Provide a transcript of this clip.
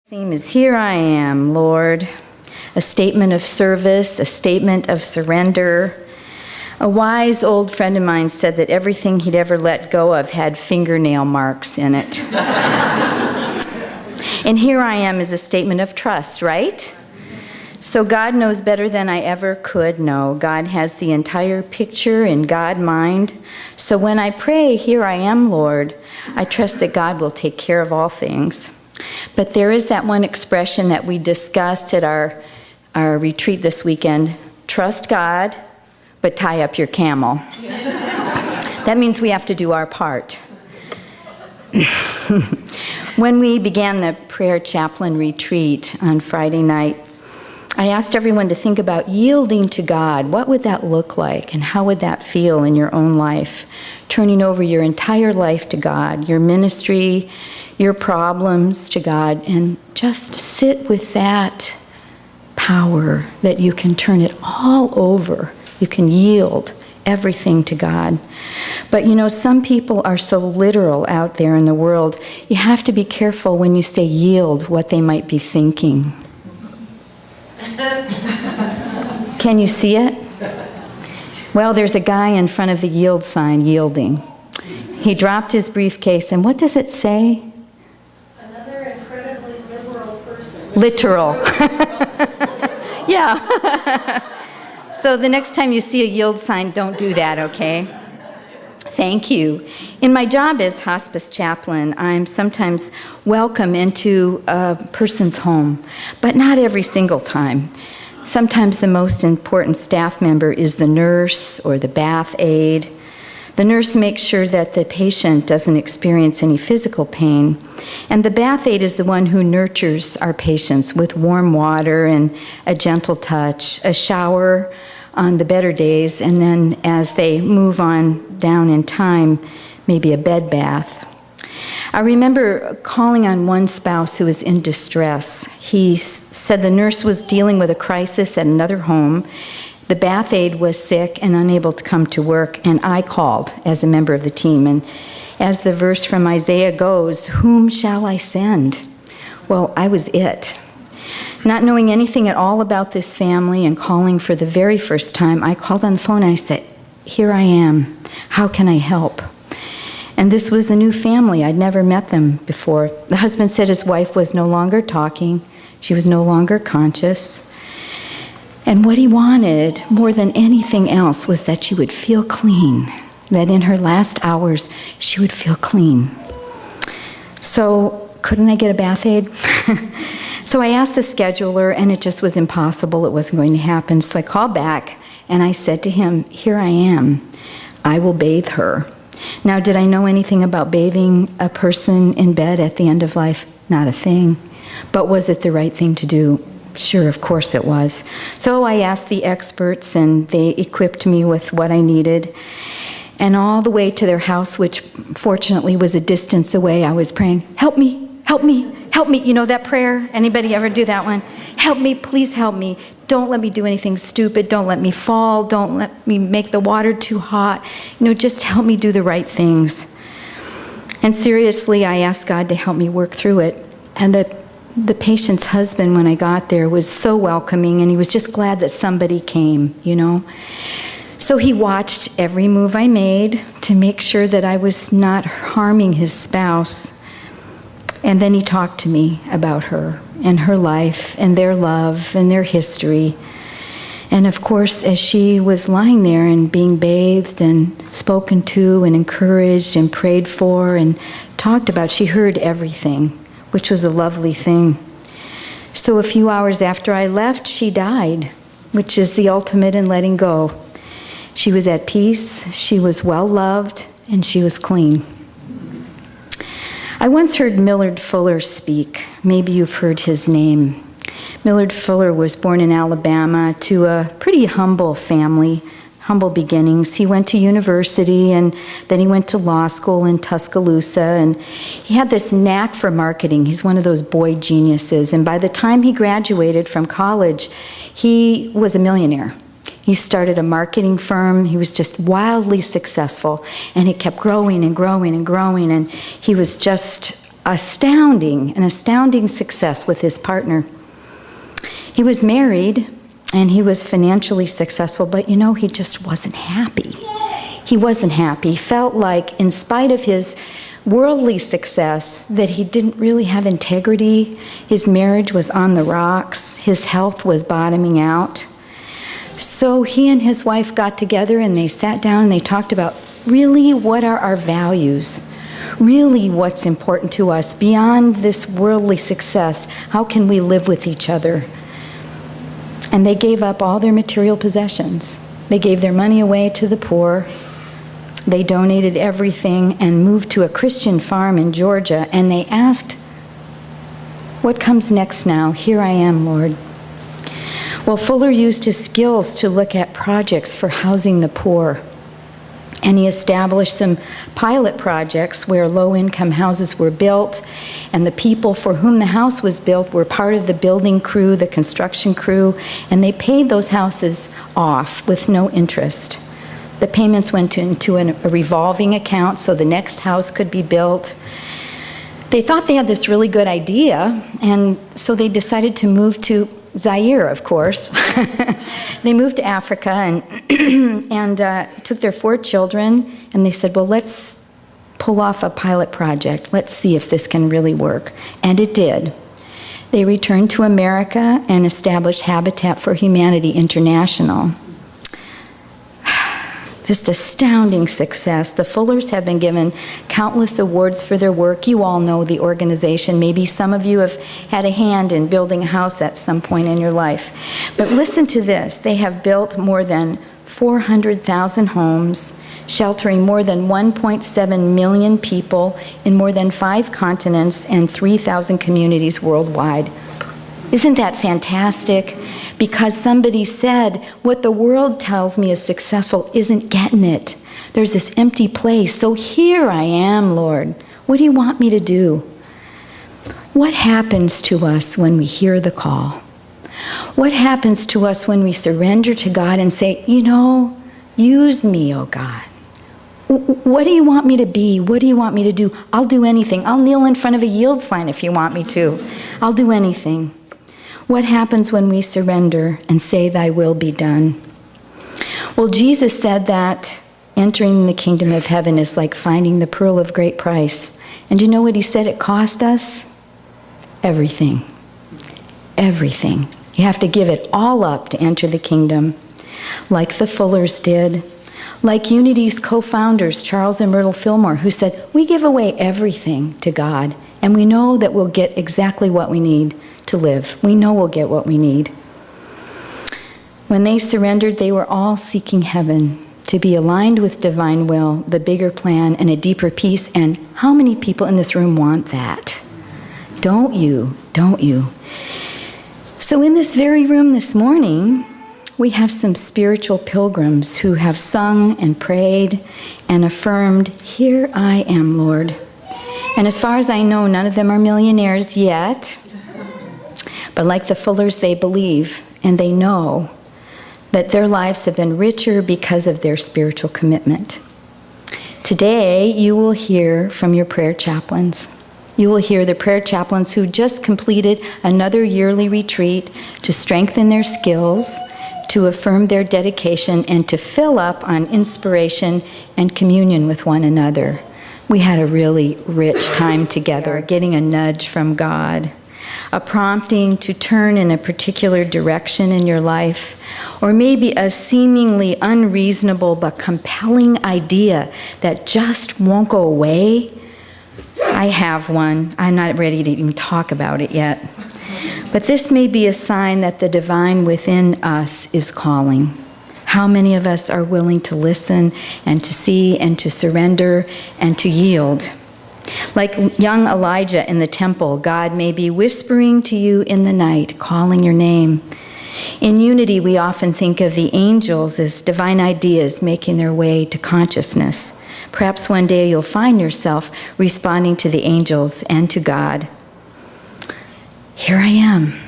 Theme is Here I Am, Lord. A statement of service, a statement of surrender. A wise old friend of mine said that everything he'd ever let go of had fingernail marks in it. And here I am is a statement of trust, right? So God knows better than I ever could know. God has the entire picture in God mind. So when I pray, here I am, Lord, I trust that God will take care of all things. But there is that one expression that we discussed at our retreat this weekend, trust God, but tie up your camel. That means we have to do our part. When we began the prayer chaplain retreat on Friday night, I asked everyone to think about yielding to God. What would that look like, and how would that feel in your own life? Turning over your entire life to God, your ministry, your problems to God, and just sit with that power that you can turn it all over. You can yield everything to God. But you know, some people are so literal out there in the world, you have to be careful when you say yield what they might be thinking. Can you see it? Well, there's a guy in front of the yield sign yielding. He dropped his briefcase, and what does it say? Another incredibly liberal person. Literal. Yeah. So the next time you see a yield sign, don't do that, okay? Thank you. In my job as hospice chaplain, I'm sometimes welcome into a person's home, but not every single time. Sometimes the most important staff member is the nurse or the bath aide. The nurse makes sure that the patient doesn't experience any physical pain, and the bath aide is the one who nurtures our patients with warm water and a gentle touch, a shower on the better days, and then as they move on down in time, maybe a bed bath. I remember calling on one spouse who was in distress. He said the nurse was dealing with a crisis at another home. The bath aide was sick and unable to come to work, and I called as a member of the team. And as the verse from Isaiah goes, whom shall I send? Well, I was it. Not knowing anything at all about this family and calling for the very first time, I called on the phone and I said, here I am. How can I help? And this was a new family. I'd never met them before. The husband said his wife was no longer talking. She was no longer conscious. And what he wanted more than anything else was that she would feel clean, that in her last hours she would feel clean. So couldn't I get a bath aide? So I asked the scheduler, and it just was impossible. It wasn't going to happen. So I called back, and I said to him, here I am. I will bathe her. Now, did I know anything about bathing a person in bed at the end of life? Not a thing. But was it the right thing to do? Sure, of course it was. So I asked the experts, and they equipped me with what I needed. And all the way to their house, which fortunately was a distance away, I was praying, help me, help me, help me. You know that prayer? Anybody ever do that one? Help me, please help me. Don't let me do anything stupid. Don't let me fall. Don't let me make the water too hot. You know, just help me do the right things. And seriously, I asked God to help me work through it. And the patient's husband, when I got there, was so welcoming, and he was just glad that somebody came, you know. So he watched every move I made to make sure that I was not harming his spouse. And then he talked to me about her and her life and their love and their history. And of course, as she was lying there and being bathed and spoken to and encouraged and prayed for and talked about, she heard everything, which was a lovely thing. So a few hours after I left, she died, which is the ultimate in letting go. She was at peace, she was well loved, and she was clean. I once heard Millard Fuller speak. Maybe you've heard his name. Millard Fuller was born in Alabama to a pretty humble family, humble beginnings. He went to university, and then he went to law school in Tuscaloosa, and he had this knack for marketing. He's one of those boy geniuses, and by the time he graduated from college, he was a millionaire. He started a marketing firm. He was just wildly successful, and it kept growing and growing and growing, and he was just an astounding success with his partner. He was married and he was financially successful, but he just wasn't happy. He wasn't happy. He felt like, in spite of his worldly success, that he didn't really have integrity. His marriage was on the rocks. His health was bottoming out. So he and his wife got together and they sat down and they talked about really what are our values, really what's important to us beyond this worldly success. How can we live with each other? And they gave up all their material possessions. They gave their money away to the poor. They donated everything and moved to a Christian farm in Georgia, and they asked, "What comes next now? Here I am, Lord." Well, Fuller used his skills to look at projects for housing the poor, and he established some pilot projects where low-income houses were built, and the people for whom the house was built were part of the building crew, the construction crew, and they paid those houses off with no interest. The payments went into a revolving account so the next house could be built. They thought they had this really good idea, and so they decided to move to Zaire, of course. They moved to Africa and took their 4 children, and they said, well, let's pull off a pilot project. Let's see if this can really work. And it did. They returned to America and established Habitat for Humanity International. Just astounding success. The Fullers have been given countless awards for their work. You all know the organization. Maybe some of you have had a hand in building a house at some point in your life. But listen to this. They have built more than 400,000 homes, sheltering more than 1.7 million people in more than 5 continents and 3,000 communities worldwide. Isn't that fantastic? Because somebody said, what the world tells me is successful isn't getting it. There's this empty place. So here I am, Lord. What do you want me to do? What happens to us when we hear the call? What happens to us when we surrender to God and say, use me, oh God. What do you want me to be? What do you want me to do? I'll do anything. I'll kneel in front of a yield sign if you want me to. I'll do anything. What happens when we surrender and say, thy will be done? Well, Jesus said that entering the kingdom of heaven is like finding the pearl of great price. And you know what he said it cost us? Everything. Everything. You have to give it all up to enter the kingdom, like the Fullers did, like Unity's co-founders, Charles and Myrtle Fillmore, who said, we give away everything to God, and we know that we'll get exactly what we need to live. We know we'll get what we need. When they surrendered, they were all seeking heaven, to be aligned with divine will, the bigger plan, and a deeper peace. And how many people in this room want that? Don't you? Don't you? So in this very room this morning, we have some spiritual pilgrims who have sung and prayed and affirmed, here I am, Lord. And as far as I know, none of them are millionaires yet. But like the Fullers, they believe and they know that their lives have been richer because of their spiritual commitment. Today, you will hear from your prayer chaplains. You will hear the prayer chaplains who just completed another yearly retreat to strengthen their skills, to affirm their dedication, and to fill up on inspiration and communion with one another. We had a really rich time together, getting a nudge from God, a prompting to turn in a particular direction in your life, or maybe a seemingly unreasonable but compelling idea that just won't go away. I have one. I'm not ready to even talk about it yet. But this may be a sign that the divine within us is calling. How many of us are willing to listen and to see and to surrender and to yield? Like young Elijah in the temple, God may be whispering to you in the night, calling your name. In Unity, we often think of the angels as divine ideas making their way to consciousness. Perhaps one day you'll find yourself responding to the angels and to God. Here I am.